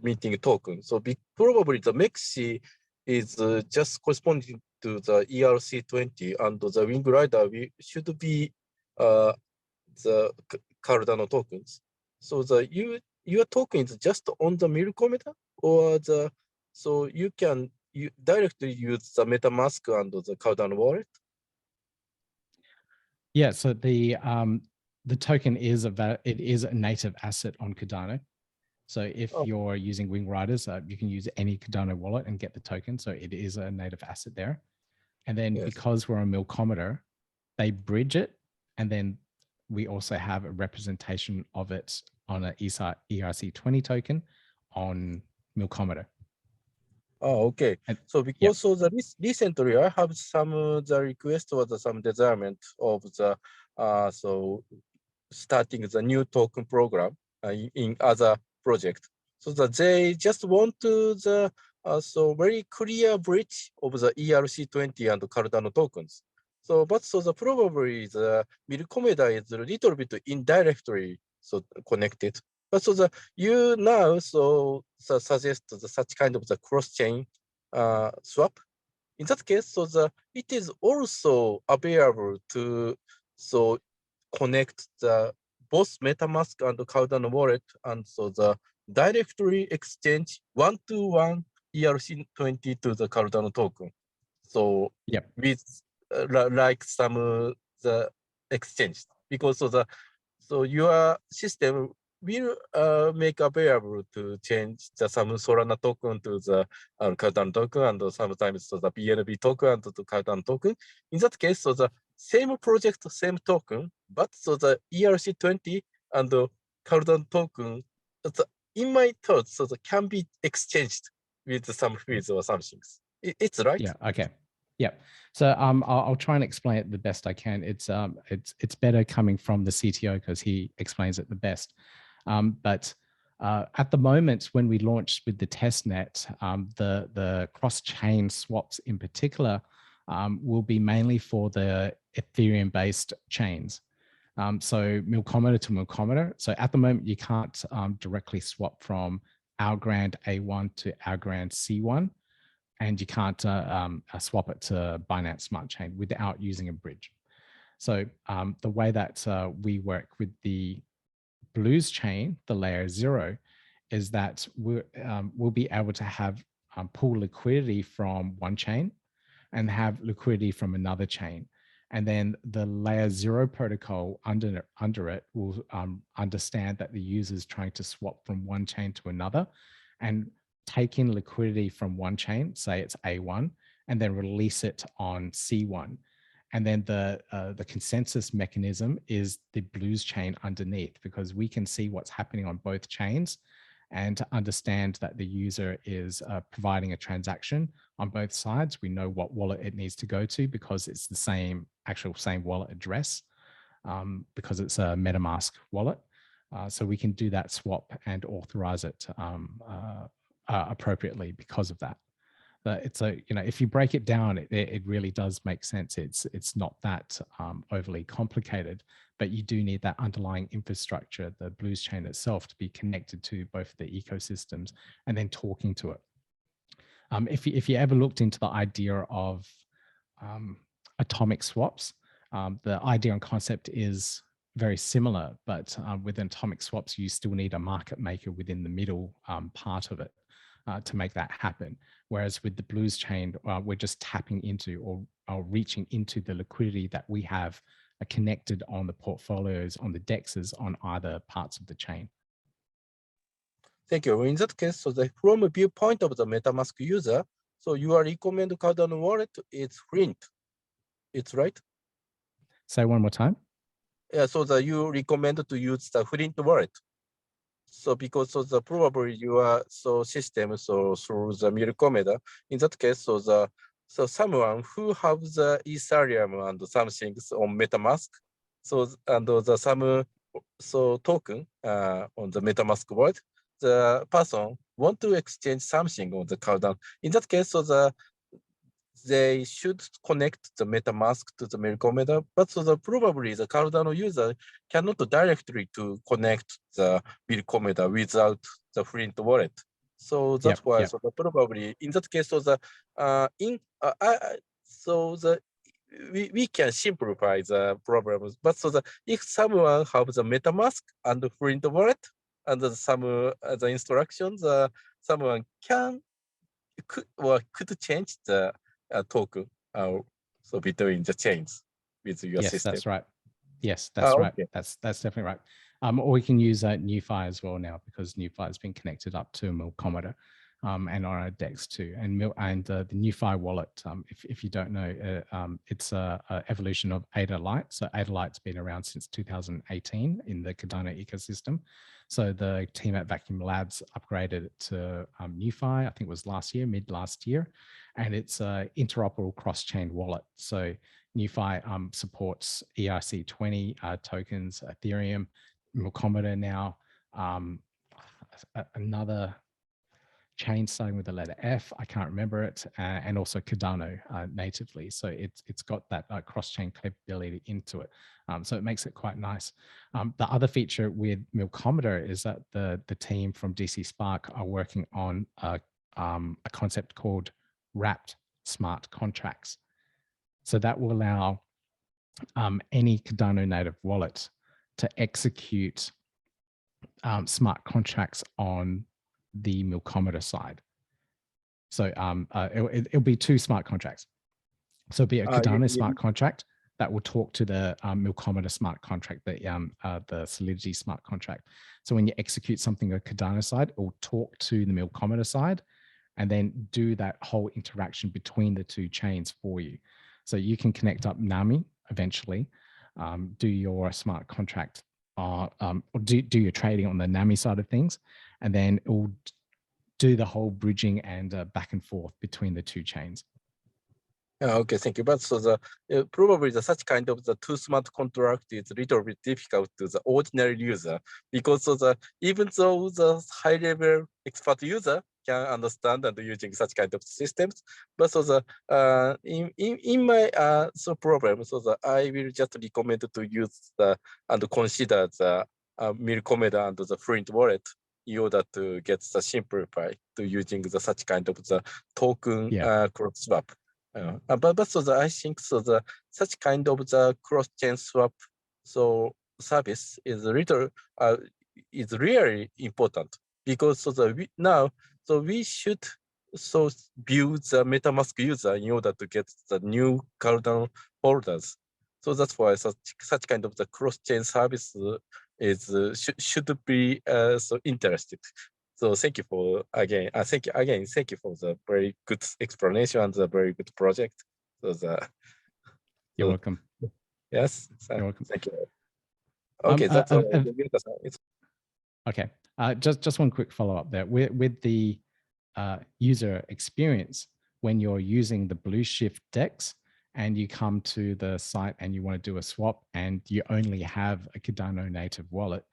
meeting token? So probably the Maxi is just corresponding to the ERC20, and the Wing Rider should be the Cardano tokens. So your token is just on the Milkometer, or so you can directly use the MetaMask and the Cardano wallet? Yeah, so the token is a native asset on Cardano. So if you're using Wing Riders, you can use any Cardano wallet and get the token. So it is a native asset there. And then because we're on Milkometer, they bridge it. And then we also have a representation of it on an ERC20 token on Milkometer. Oh, okay. So because recently I have some the request or some development of the starting the new token program in other project. So that they just want to very clear bridge of the ERC20 and Cardano tokens. So probably the Milkometer is a little bit indirectly connected. But you now suggest such kind of the cross-chain swap. In that case, it is also available to connect the both MetaMask and Cardano wallet, and the directly exchange one-to-one ERC20 to the Cardano token. So with like some the exchange, because your system will make available to change some Solana token to the Cardano token, and sometimes the BNB token and to Cardano token. In that case, same project, same token, but so the ERC20 and the Cardano token, in my thoughts, so can be exchanged with some fees or something. It's right. Yeah. Okay. Yeah. So I'll try and explain it the best I can. It's better coming from the CTO because he explains it the best. But at the moment, when we launched with the testnet, the cross-chain swaps in particular will be mainly for the Ethereum-based chains. So Milcometer to Milcometer. So at the moment, you can't directly swap from Algorand A1 to Algorand C1, and you can't swap it to Binance Smart Chain without using a bridge. So the way that we work with the Blues chain, the layer 0, is that we'll be able to have pull liquidity from one chain and have liquidity from another chain. And then the layer 0 protocol under it will understand that the user is trying to swap from one chain to another and take in liquidity from one chain, say it's A1, and then release it on C1. And then the consensus mechanism is the Blues chain underneath, because we can see what's happening on both chains and to understand that the user is providing a transaction on both sides. We know what wallet it needs to go to because it's the same wallet address, because it's a MetaMask wallet. So we can do that swap and authorize it appropriately because of that. But it's if you break it down, it really does make sense. It's not that overly complicated, but you do need that underlying infrastructure, the Blues chain itself, to be connected to both the ecosystems and then talking to it. If you ever looked into the idea of atomic swaps, the idea and concept is very similar, but with atomic swaps, you still need a market maker within the middle part of it to make that happen. Whereas with the Blues chain, we're just tapping into or reaching into the liquidity that we have connected on the portfolios, on the dexes, on either parts of the chain. Thank you. In that case, so from a viewpoint of the MetaMask user, so you are recommend Cardano wallet, it's Flint. It's right? Say one more time. Yeah, so you recommend to use the Flint wallet. So because probably your system through the Milcometer, in that case, so someone who have the Ethereum and some things on MetaMask, some token on the MetaMask wallet, the person want to exchange something on the Cardano. In that case, so they should connect the MetaMask to the Milcometer, but probably the Cardano user cannot directly to connect the Milcometer without the Flint wallet. So that's why probably in that case, we can simplify the problems. But if someone have the MetaMask and the Flint wallet and some the instructions, someone could change the token so between the chains with your system. That's right. Yes, that's right. Okay. That's definitely right. Or we can use NuFi as well now, because NuFi has been connected up to Milcometer and on our DEX too. And the NuFi wallet, if you don't know, it's an evolution of Ada Lite. So Ada Lite's been around since 2018 in the Cardano ecosystem. So the team at Vacuum Labs upgraded it to NuFi, I think it was mid last year, and it's an interoperable cross-chain wallet. So NuFi supports ERC20 tokens, Ethereum, Milcometer now, another chain starting with the letter F, I can't remember it, and also Cardano natively. So it's got that cross-chain capability into it. So it makes it quite nice. The other feature with Milcometer is that the team from DC Spark are working on a concept called wrapped smart contracts. So that will allow any Cardano native wallet to execute smart contracts on the Milcometer side. So it'll be two smart contracts. So it'll be a Cardano smart contract that will talk to the Milcometer smart contract, the Solidity smart contract. So when you execute something on the Cardano side, it will talk to the Milcometer side and then do that whole interaction between the two chains for you. So you can connect up NAMI eventually, do your smart contract or do your trading on the NAMI side of things, and then it will do the whole bridging and back and forth between the two chains. Okay, thank you. But so probably such kind of the too smart contract is a little bit difficult to the ordinary user, because even though the high level expert user can understand and using such kind of systems, but in my problem, I will just recommend to use and consider the Milcomed and the Flint wallet in order to get the simplify to using the such kind of the token cross swap. But I think such kind of the cross-chain swap service is is really important, because we should build the MetaMask user in order to get the new Cardano holders. So that's why such kind of the cross-chain service should be so interested. So thank you for again. Thank you for the very good explanation and the very good project. You're welcome. Yes. You're welcome. Thank you. Okay, that's all. Okay. Just one quick follow up there with the user experience. When you're using the Blueshif DEX and you come to the site and you want to do a swap and you only have a Cardano native wallet,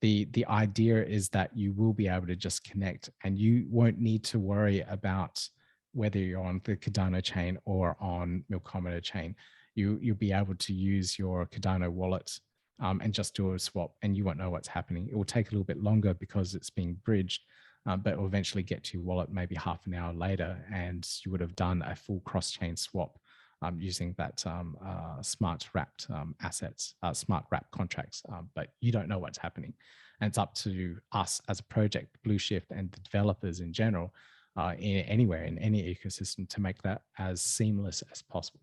the idea is that you will be able to just connect and you won't need to worry about whether you're on the Cardano chain or on Milcomed chain. You'll be able to use your Cardano wallet and just do a swap, and you won't know what's happening. It will take a little bit longer because it's being bridged, but it will eventually get to your wallet maybe half an hour later, and you would have done a full cross-chain swap using that smart wrapped assets, smart wrap contracts, but you don't know what's happening. And it's up to us as a project, Blueshif, and the developers in general, anywhere in any ecosystem, to make that as seamless as possible.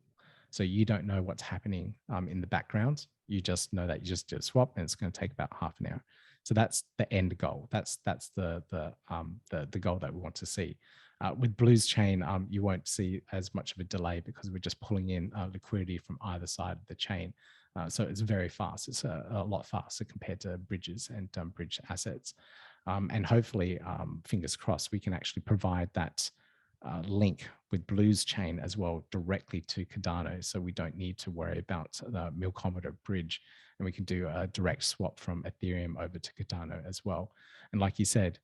So you don't know what's happening in the background. You just know that you just do a swap and it's going to take about half an hour. So that's the end goal. That's the goal that we want to see. With Blue's chain, you won't see as much of a delay because we're just pulling in liquidity from either side of the chain. So it's very fast. It's a lot faster compared to bridges and bridge assets. And hopefully, fingers crossed, we can actually provide that link with Blue's chain as well directly to Cardano. So we don't need to worry about the Milcomed bridge, and we can do a direct swap from Ethereum over to Cardano as well. And like you said,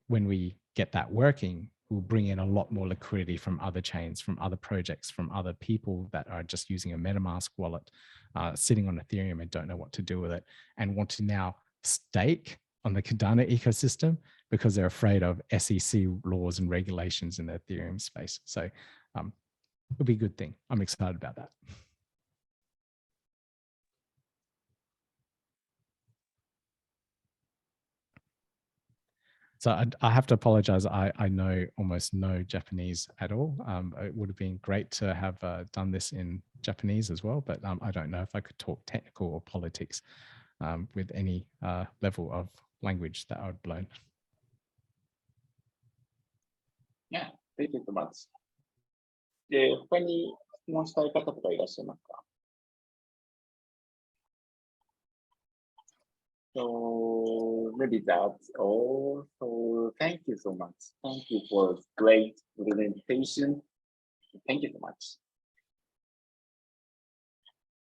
when we get that working, we'll bring in a lot more liquidity from other chains, from other projects, from other people that are just using a MetaMask wallet, sitting on Ethereum and don't know what to do with it, and want to now stake on the Cardano ecosystem because they're afraid of SEC laws and regulations in the Ethereum space. So it'll be a good thing. I'm excited about that. So I have to apologize. I know almost no Japanese at all. It would have been great to have done this in Japanese as well, but I don't know if I could talk technical or politics with any level of language that I would learn. Yeah, thank you so much. で、他に質問したい方とかいらっしゃいますか？ So maybe that's all. So thank you so much. Thank you for great presentation. Thank you so much.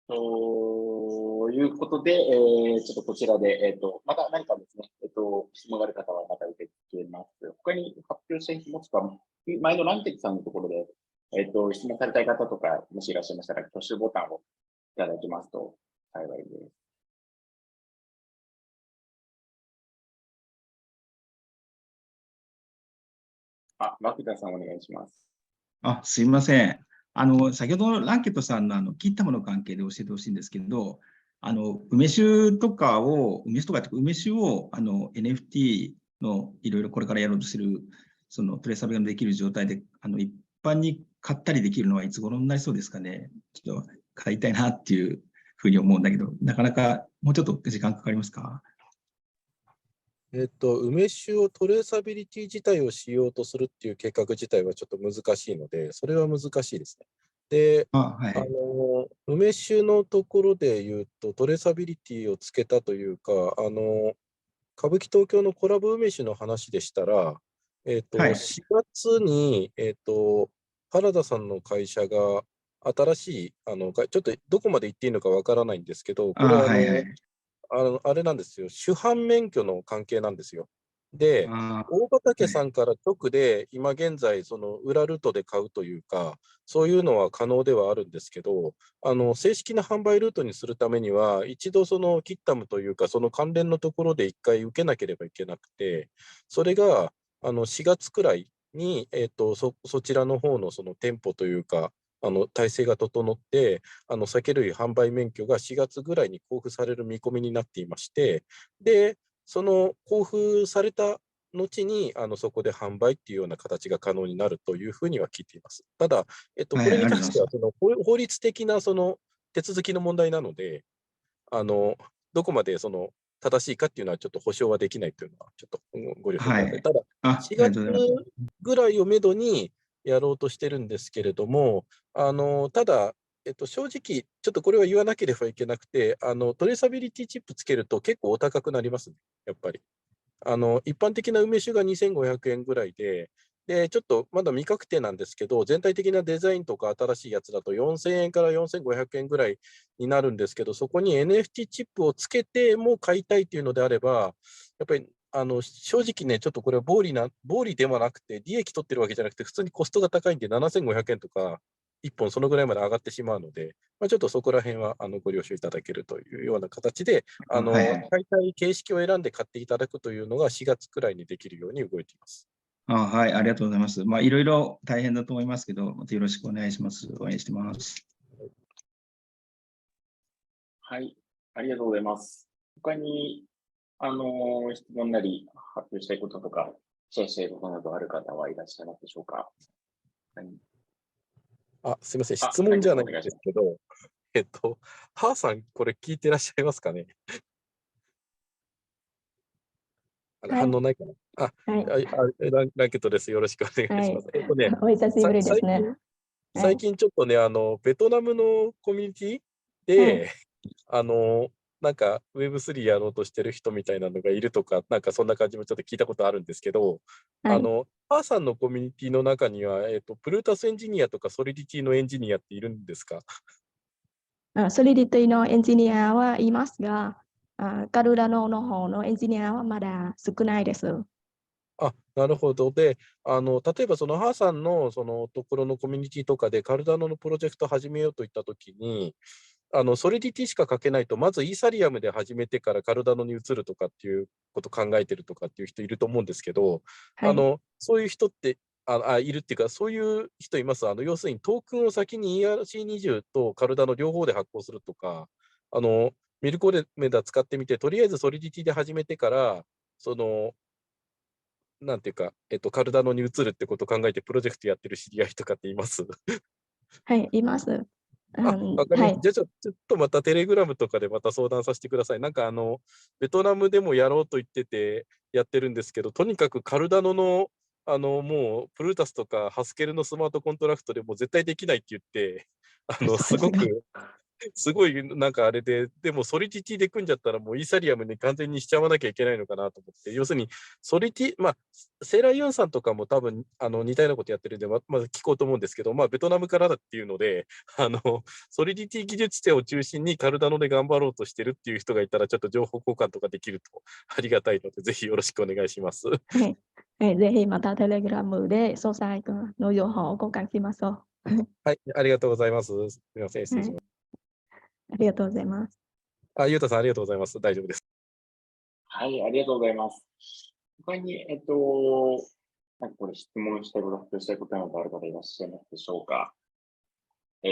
ということで、ちょっとこちらで、また何かですね、質問がある方はまた受け付けます。他に発表したいもしくは、前のランテックさんのところで、質問されたい方とか、もしいらっしゃいましたら、挙手ボタンをいただきますと幸いです。牧田さんお願いします。すいません。先ほどのランケットさんの切ったもの関係で教えてほしいんですけど、梅酒とか梅酒をNFT のいろいろこれからやろうとしてる、そのトレーサビができる状態で、一般に買ったりできるのはいつ頃になりそうですかね。ちょっと買いたいなっていうふうに思うんだけど、なかなかもうちょっと時間かかりますか？梅酒をトレーサビリティ自体をしようとするっていう計画自体はちょっと難しいので、それは難しいですね。で、はい。梅酒のところで言うと、トレーサビリティをつけたというか、歌舞伎東京のコラボ梅酒の話でしたら、はい。4月に、原田さんの会社が新しい、ちょっとどこまで言っていいのかわからないんですけど、これはいはい。あれなんですよ、主犯免許の関係なんですよ。で、大はい。畑さんから直で、今現在、その裏ルートで買うというか、そういうのは可能ではあるんですけど、正式な販売ルートにするためには、一度そのキッタムというか、その関連のところで一回受けなければいけなくて、それが4月くらいに、そちらの方のその店舗というか、体制が整って、酒類販売免許が4月ぐらいに交付される見込みになっていまして、で、その交付された後に、そこで販売っていうような形が可能になるというふうには聞いています。ただ、こはい、れに関しては、ありがとうございます。その法律的なその手続きの問題なので、あの、どこまでその正しいかっていうのはちょっと保証はできないというのは、ちょっとご了承ください。はい。ただ、あ4りがとう月ございます。ぐらいをめどにやろうとしてるんですけれども、ただ、正直、ちょっとこれは言わなければいけなくて、トレーサビリティチップつけると結構お高くなりますね、やっぱり。一般的な梅酒が2500円ぐらいで、ちょっとまだ未確定なんですけど、全体的なデザインとか新しいやつだと4000円から4500円ぐらいになるんですけど、そこに NFT チップをつけても買いたいというのであれば、やっぱり正直ね、ちょっとこれは暴利ではなくて、利益取ってるわけじゃなくて、普通にコストが高いんで、7500円とか、1本そのぐらいまで上がってしまうので、ちょっとそこら辺はご了承いただけるというような形で、はいはい。買いたい形式を選んで買っていただくというのが4月くらいにできるように動いています。はい、ありがとうございます。いろいろ大変だと思いますけど、またよろしくお願いします。応援してます。はい、ありがとうございます。他に、質問なり発表したいこととか、シェアしたいことなどある方はいらっしゃいますでしょうか。すみません、質なんか問じゃないんお願いします。ですけど、ハーさん、これ聞いてらっしゃいますかね。はい。反応ないかな。はい。ランケットです。よろしくお願いします。お久しぶりですね。最近ちょっとね、ベトナムのコミュニティで、なんか Web3 やろうとしてる人みたいなのがいるとか、なんかそんな感じもちょっと聞いたことあるんですけど、はい。ハーさんのコミュニティの中には、プルータスエンジニアとかソリディティのエンジニアっているんですか？ソリディティのエンジニアはいますが、カルダノの方のエンジニアはまだ少ないです。なるほど。で、例えばそのハーさんのそのところのコミュニティとかでカルダノのプロジェクト始めようといったときに、ソリディティしか書けないと、まずイーサリアムで始めてからカルダノに移るとかっていうことを考えてるとかっていう人いると思うんですけど、はい。そういう人っているっていうか、そういう人います。要するにトークンを先に ERC20 とカルダノ両方で発行するとか、ミルコレメダ使ってみて、とりあえずソリディティで始めてから、その、なんていうか、カルダノに移るってことを考えてプロジェクトやってる知り合いとかっています？はい、います。わかりました。はい。じゃあちょっとまたテレグラムとかでまた相談させてください。なんかベトナムでもやろうと言っててやってるんですけど、とにかくカルダノの、もうプルータスとかハスケルのスマートコントラクトでもう絶対できないって言って、そうですね。すごいなんかあれで、でもソリティティで組んじゃったらもうイーサリアムに完全にしちゃわなきゃいけないのかなと思って、要するにソリティ、セーラーユンさんとかも多分似たようなことやってるんで、まず聞こうと思うんですけど、ベトナムからだっていうので、ソリディティ技術者を中心にカルダノで頑張ろうとしてるっていう人がいたら、ちょっと情報交換とかできるとありがたいので、ぜひよろしくお願いします。はい。はい、ぜひまたテレグラムで詳細の情報を交換しましょう。はい、ありがとうございます。すみません、失礼します。ありがとうございます。ゆうたさん、ありがとうございます。大丈夫です。はい、ありがとうございます。他に、なんかこれ質問したいこと、発表したいことなどある方いらっしゃいますでしょうか。ち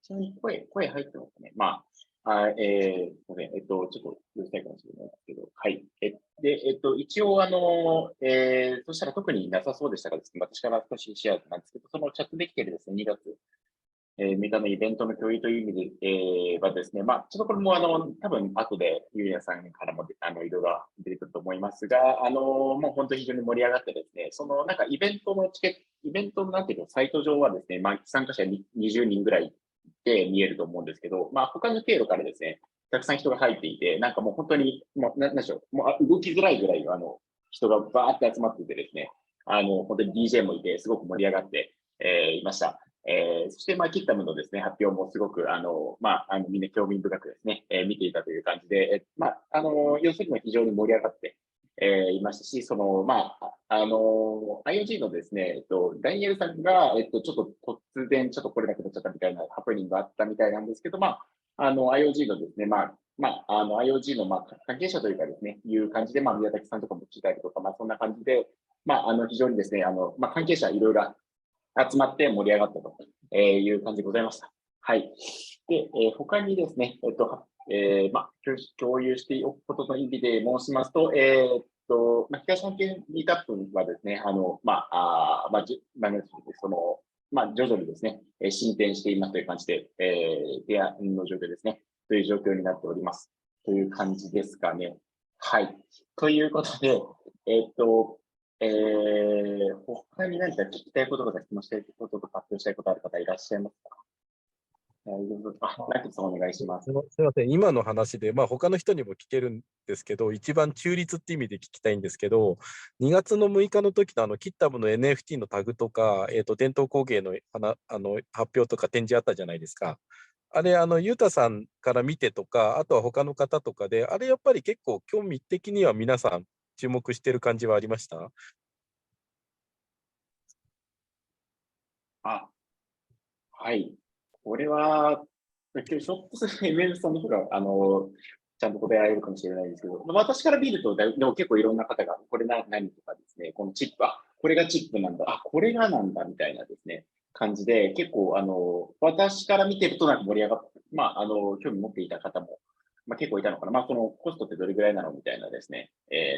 なみに声入ってますね。すみません。ちょっとうるさいかもしれないですけど、はい。一応、そしたら特になさそうでしたがですね、私から少しシェアなんですけど、そのチャットできているですね、2月3日のイベントの共有という意味で、はですね、ちょっとこれも多分後でゆうやさんからもいろいろ出てくると思いますが、もう本当に非常に盛り上がってですね、そのなんかイベントベントのなんていうか、サイト上はですね、まあ、参加者20人ぐらいで見えると思うんですけど、まあ、他の経路からですね、たくさん人が入っていて、なんかもう本当に、もうなんでしょう、もう動きづらいぐらい人がバーって集まっててですね、本当に DJ もいて、すごく盛り上がって、いました。そして、まあ、キッタムのですね、発表もすごく、まあ、みんな興味深くですね、見ていたという感じで、まあ、要するに非常に盛り上がって、いましたし、まあ、IOG のですね、ダニエルさんが、ちょっと突然、ちょっと来れなくなっちゃったみたいなハプニングがあったみたいなんですけど、まあ、IOG のですね、IOG の、まあ、関係者というかですね、いう感じで、まあ、宮崎さんとかも来たりとか、まあ、そんな感じで、まあ、非常にですね、まあ、関係者いろいろ集まって盛り上がったという感じでございました。はい。で、他にですね、まあ、共有しておくことの意味で申しますと、まあ、東半球ミートアップはですね、まあ、徐々にですね、進展していますという感じで、提案の状況ですね、という状況になっております。という感じですかね。はい。ということで、他に何か聞きたいこととか質問したいこととか発表したいことある方いらっしゃいますか？ライトさんお願いします。すみません、今の話で、まあ、他の人にも聞けるんですけど、一番中立って意味で聞きたいんですけど、2月の6日の時のキッタムの NFT のタグとか、伝統工芸の発表とか展示あったじゃないですか。あれ、ゆうたさんから見てとか、あとは他の方とかで、あれやっぱり結構興味的には皆さん注目してる感じはありました？はい。これは、今日、ひょっとすると ML さんの方が、ちゃんと答えられるかもしれないですけど、私から見ると、でも結構いろんな方が、これ何とかですね、このチップ、これがチップなんだ、これがなんだ、みたいなですね、感じで、結構、私から見てるとなんか盛り上がって、まあ、興味持っていた方も、まあ、結構いたのかな。まあ、このコストってどれぐらいなのみたいなですね、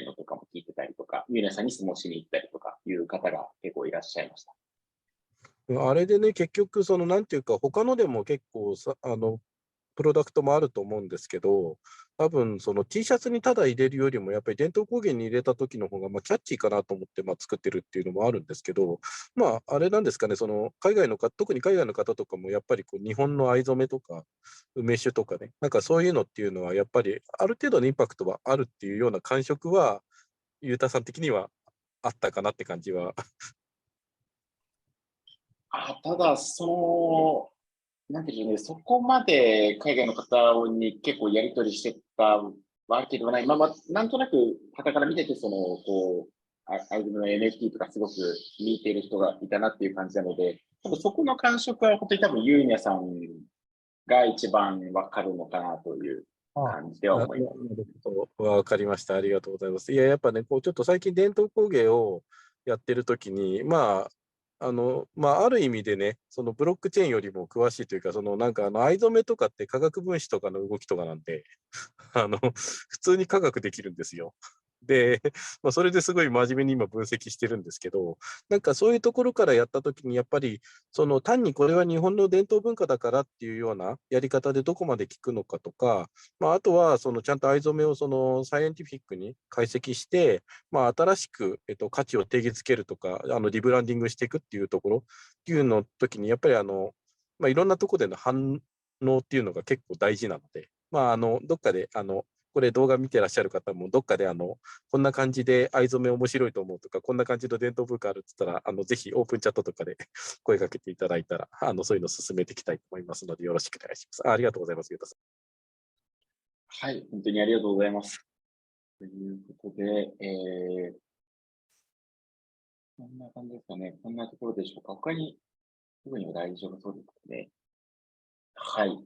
のとかも聞いてたりとか、ユーネさんに質問しに行ったりとかいう方が結構いらっしゃいました。あれでね、結局、なんていうか、他のでも結構プロダクトもあると思うんですけど、多分T シャツにただ入れるよりも、やっぱり伝統工芸に入れた時の方がキャッチーかなと思って作ってるっていうのもあるんですけど、まあ、あれなんですかね、特に海外の方とかも、やっぱり日本の藍染めとか、梅酒とかね、なんかそういうのっていうのは、やっぱりある程度のインパクトはあるっていうような感触は、ゆうたさん的にはあったかなって感じは。ただ、なんていうね、そこまで海外の方に結構やり取りしてたわけではない。まあ、なんとなく、傍から見てて、アイドルの NFT とかすごく見ている人がいたなっていう感じなので、多分そこの感触は本当に多分ユーニャさんが一番わかるのかなという感じでは思います。わかりました。ありがとうございます。いや、やっぱね、ちょっと最近伝統工芸をやってるときに、ある意味でね、ブロックチェーンよりも詳しいというか、なんか藍染めとかって化学分子とかの動きとかなんで、普通に科学できるんですよ。で、それですごい真面目に今分析してるんですけど、なんかそういうところからやったときに、やっぱり、単にこれは日本の伝統文化だからっていうようなやり方でどこまで効くのかとか、あとは、ちゃんと藍染めをサイエンティフィックに解析して、新しく、価値を定義づけるとか、リブランディングしていくっていうところっていうの時に、やっぱりいろんなところでの反応っていうのが結構大事なので、どっかで、これ動画見てらっしゃる方も、どっかでこんな感じで藍染め面白いと思うとか、こんな感じの伝統文化あるって言ったら、ぜひオープンチャットとかで声かけていただいたら、そういうのを進めていきたいと思いますので、よろしくお願いします。ありがとうございます、ゆうたさん。はい、本当にありがとうございます。ということで、こんな感じですかね。こんなところでしょうか。他に、特には大丈夫そうですね。はい。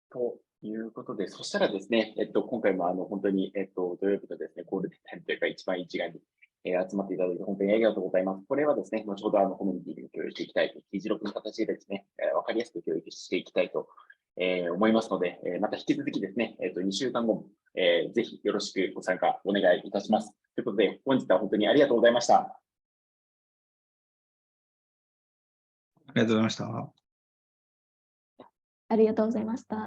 ということで、そしたらですね、今回も本当に、土曜日のですね、ゴールデンタイムというか、一番一丸に、集まっていただいて、本当にありがとうございます。これはですね、後ほどコミュニティで共有していきたいと、議事録の形でですね、わかりやすく共有していきたいと、思いますので、また引き続きですね、2週間後も、ぜひよろしくご参加お願いいたします。ということで、本日は本当にありがとうございました。ありがとうございました。ありがとうございました。